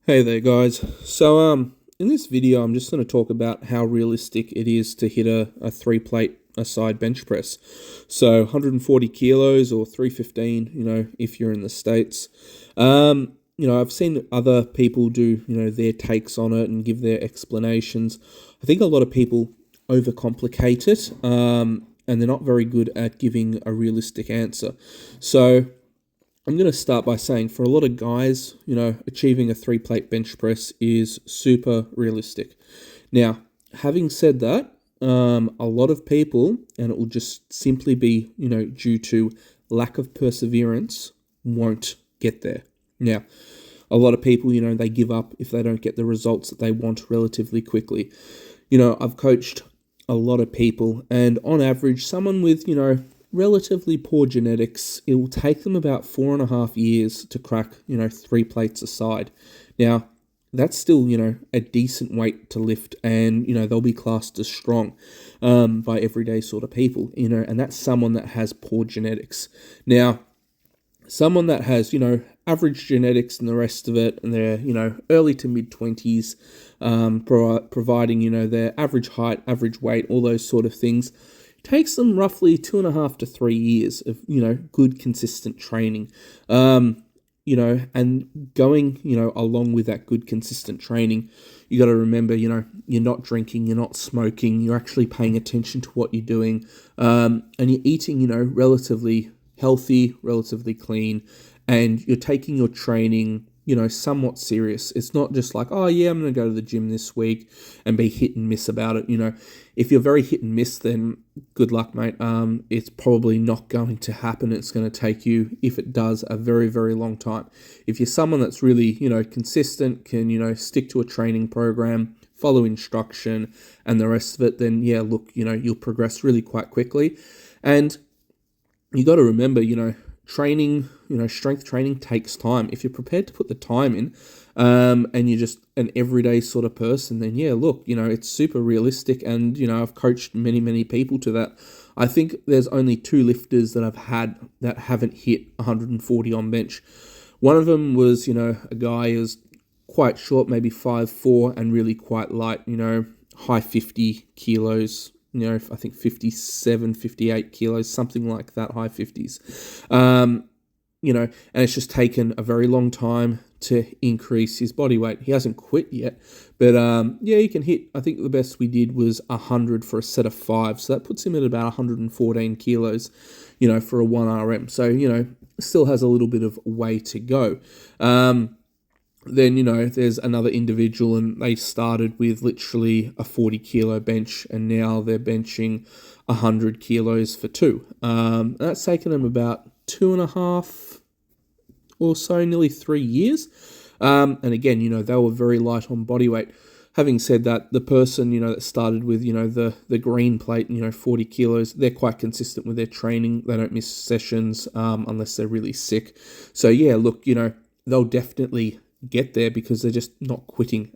Hey there, guys. In this video, I'm just going to talk about how realistic it is to hit a three plate a side bench press. So 140 kilos or 315, if you're in the States. I've seen other people do, their takes on it and give their explanations. I think a lot of people overcomplicate it, and they're not very good at giving a realistic answer. So I'm going to start by saying for a lot of guys, achieving a three plate bench press is super realistic. Now, having said that, a lot of people, and it will just simply be, due to lack of perseverance, won't get there. Now, a lot of people, they give up if they don't get the results that they want relatively quickly. I've coached a lot of people, and on average, someone with, relatively poor genetics, it will take them about 4.5 years to crack, three plates a side. Now, that's still, a decent weight to lift, and, they'll be classed as strong by everyday sort of people, and that's someone that has poor genetics. Now, someone that has, average genetics and the rest of it, and they're, early to mid-20s, providing, their average height, average weight, all those sort of things, takes them roughly 2.5 to 3 years of, good, consistent training. And going, along with that good, consistent training, you got to remember, you're not drinking, you're not smoking, you're actually paying attention to what you're doing, and you're eating, relatively healthy, relatively clean, and you're taking your training, somewhat serious. It's not just like, oh yeah, I'm going to go to the gym this week and be hit and miss about it. If you're very hit and miss, then good luck, mate. It's probably not going to happen. It's going to take you, if it does, a very, very long time. If you're someone that's really, consistent, can, stick to a training program, follow instruction and the rest of it, then yeah, look, you'll progress really quite quickly. And you got to remember, training, strength training takes time. If you're prepared to put the time in, and you're just an everyday sort of person, then yeah, look, it's super realistic. And, I've coached many, many people to that. I think there's only two lifters that I've had that haven't hit 140 on bench. One of them was, a guy who's quite short, maybe 5'4", and really quite light, high 50 kilos, I think 57, 58 kilos, something like that, high 50s. And it's just taken a very long time to increase his body weight. He hasn't quit yet, but he can hit, I think the best we did was 100 for a set of 5. So that puts him at about 114 kilos, for a 1RM. So, still has a little bit of way to go. Then, there's another individual, and they started with literally a 40 kilo bench, and now they're benching 100 kilos for 2. That's taken them about 2.5 or so, nearly 3 years. And again, they were very light on body weight. Having said that, the person, that started with, the green plate, 40 kilos, they're quite consistent with their training. They don't miss sessions unless they're really sick. So yeah, look, they'll definitely get there because they're just not quitting.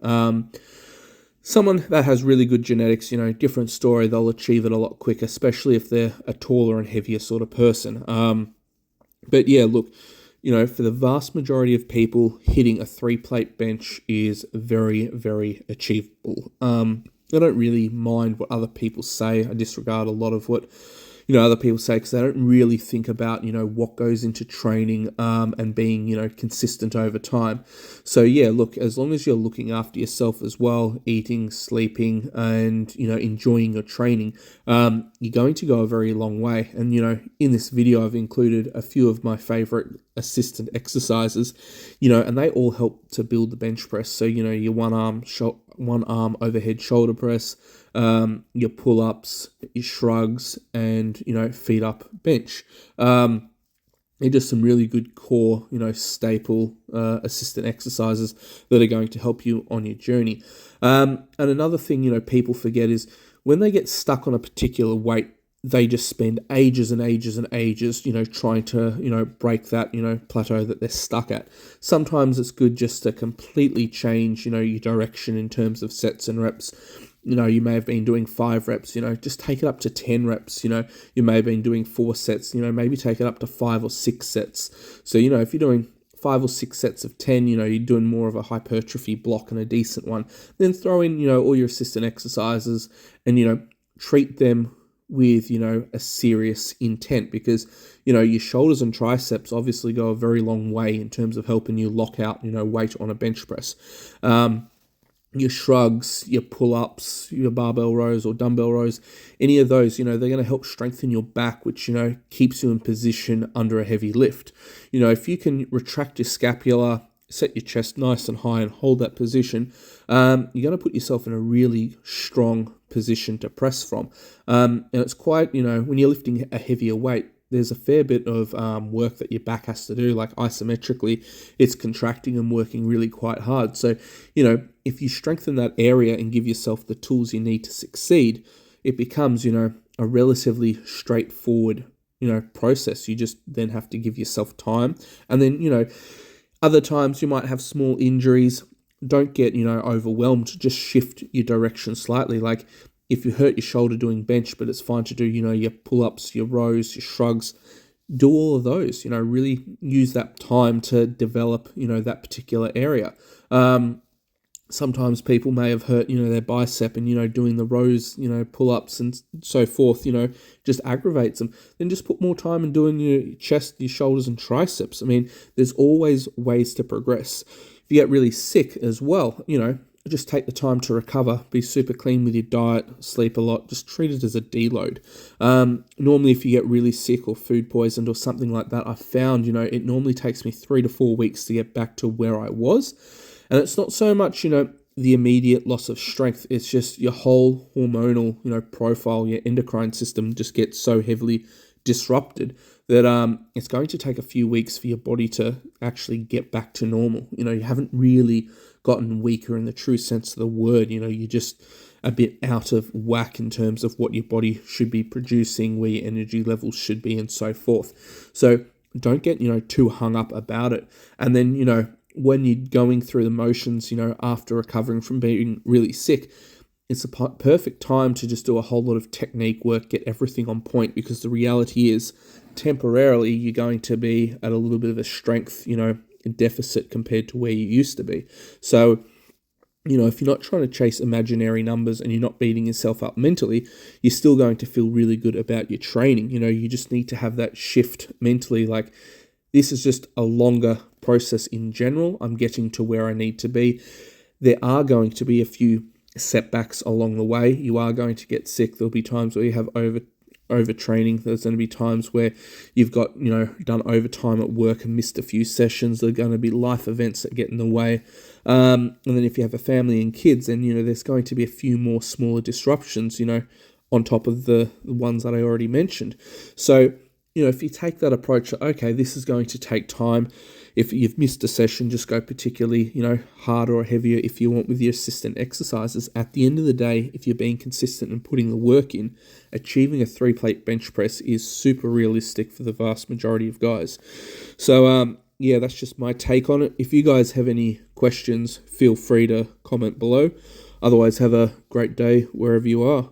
Someone that has really good genetics, different story, they'll achieve it a lot quicker, especially if they're a taller and heavier sort of person. But yeah, look, for the vast majority of people, hitting a 3-plate bench is very, very achievable. I don't really mind what other people say. I disregard a lot of what other people say, because they don't really think about, what goes into training and being, consistent over time. So yeah, look, as long as you're looking after yourself as well, eating, sleeping, and, enjoying your training, you're going to go a very long way. And, in this video, I've included a few of my favorite assistant exercises, and they all help to build the bench press. So, your one arm overhead shoulder press, your pull-ups, your shrugs, and, feet up bench. They're just some really good core, staple assistant exercises that are going to help you on your journey. And another thing, people forget is when they get stuck on a particular weight, they just spend ages and ages and ages, trying to, break that, plateau that they're stuck at. Sometimes it's good just to completely change, your direction in terms of sets and reps. You may have been doing 5 reps, just take it up to 10 reps. You may have been doing 4 sets, maybe take it up to 5 or 6 sets. So, if you're doing 5 or 6 sets of 10, you're doing more of a hypertrophy block and a decent one. Then throw in, all your assistant exercises and, treat them with, a serious intent, because, your shoulders and triceps obviously go a very long way in terms of helping you lock out, weight on a bench press. Your shrugs, your pull-ups, your barbell rows or dumbbell rows, any of those, they're going to help strengthen your back, which, keeps you in position under a heavy lift. If you can retract your scapula, set your chest nice and high and hold that position, you're going to put yourself in a really strong position to press from. And it's quite, when you're lifting a heavier weight, there's a fair bit of work that your back has to do, like isometrically, it's contracting and working really quite hard. So, if you strengthen that area and give yourself the tools you need to succeed, it becomes, a relatively straightforward, process. You just then have to give yourself time. And then, other times you might have small injuries. Don't get, overwhelmed. Just shift your direction slightly. Like, if you hurt your shoulder doing bench, but it's fine to do, your pull-ups, your rows, your shrugs, do all of those, really use that time to develop, that particular area. Sometimes people may have hurt, their bicep and, doing the rows, pull-ups and so forth, just aggravates them. Then just put more time in doing your chest, your shoulders and triceps. I mean, there's always ways to progress. If you get really sick as well, just take the time to recover, be super clean with your diet, sleep a lot, just treat it as a deload. Normally, if you get really sick or food poisoned or something like that, I found, it normally takes me 3 to 4 weeks to get back to where I was. And it's not so much, the immediate loss of strength, it's just your whole hormonal, profile, your endocrine system just gets so heavily disrupted that it's going to take a few weeks for your body to actually get back to normal. You haven't really gotten weaker in the true sense of the word. You're just a bit out of whack in terms of what your body should be producing, where your energy levels should be, and so forth. So don't get, too hung up about it. And then, when you're going through the motions, after recovering from being really sick, it's a perfect time to just do a whole lot of technique work, get everything on point, because the reality is temporarily you're going to be at a little bit of a strength, deficit compared to where you used to be. So, if you're not trying to chase imaginary numbers and you're not beating yourself up mentally, you're still going to feel really good about your training. You just need to have that shift mentally, like, this is just a longer process in general. I'm getting to where I need to be. There are going to be a few setbacks along the way. You are going to get sick. There'll be times where you have overtraining. There's going to be times where you've got, done overtime at work and missed a few sessions. There are going to be life events that get in the way. And then if you have a family and kids, then, there's going to be a few more smaller disruptions, on top of the ones that I already mentioned. So, if you take that approach, okay, this is going to take time. If you've missed a session, just go particularly, harder or heavier if you want with your assistant exercises. At the end of the day, if you're being consistent and putting the work in, achieving a 3-plate bench press is super realistic for the vast majority of guys. So, that's just my take on it. If you guys have any questions, feel free to comment below. Otherwise, have a great day wherever you are.